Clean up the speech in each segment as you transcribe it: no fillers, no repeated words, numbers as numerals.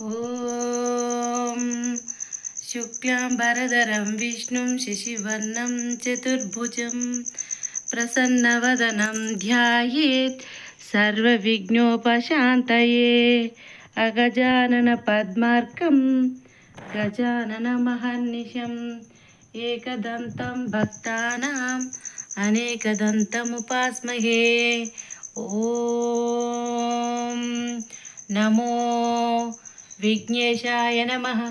ఓం శుక్లాంబరధరం విష్ణుం శశివర్ణం చతుర్భుజం ప్రసన్నవదనం ధ్యాయేత్ సర్వవిఘ్నోపశాంతయే అగజానన పద్మార్కం గజానన మహర్నిశం ఏకదంతం భక్తానాం అనేకదంతముపాస్మహే. ఓం నమో విఘ్నేశాయ నమః,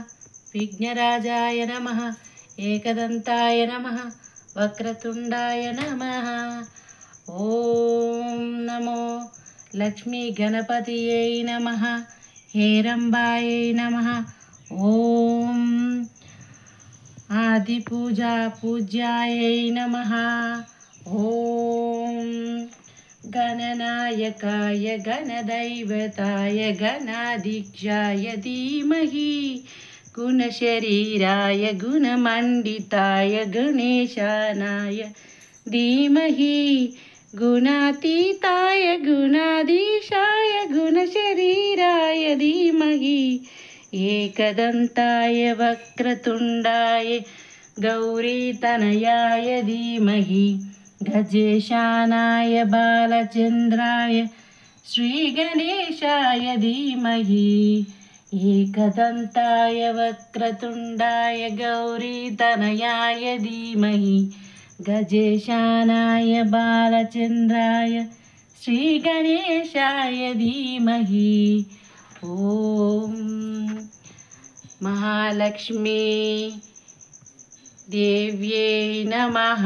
విఘ్నరాజాయ నమః, ఏకదంతాయ నమః, వక్రతుండాయ నమః. ఓం నమో లక్ష్మీ గణపతియై నమః, హేరంబాయై నమః. ఓం ఆదిపూజా పూజ్యాయై నమః. ఓం గణనాయకాయ గణదైవతాయ గణాధీక్షాయ ధీమహి, గుణశరీరాయ గుణమండితాయ గణేశానాయ ధీమహి, గుణాతీతాయ గుణాధీశాయ గుణశరీరాయ ధీమహి, ఏకదంతాయ వక్రతుండాయ గౌరీతనయాయ ధీమహి, గజేశానాయ బాలచంద్రాయ శ్రీగణేశాయ ధీమహి, ఏకదంతాయ వక్రతుండాయ గౌరీతనయాయ ధీమహి, గజేశానాయ బాలచంద్రాయ శ్రీగణేశాయ ధీమహి. ఓం మహాలక్ష్మీ దేవ్యై నమః.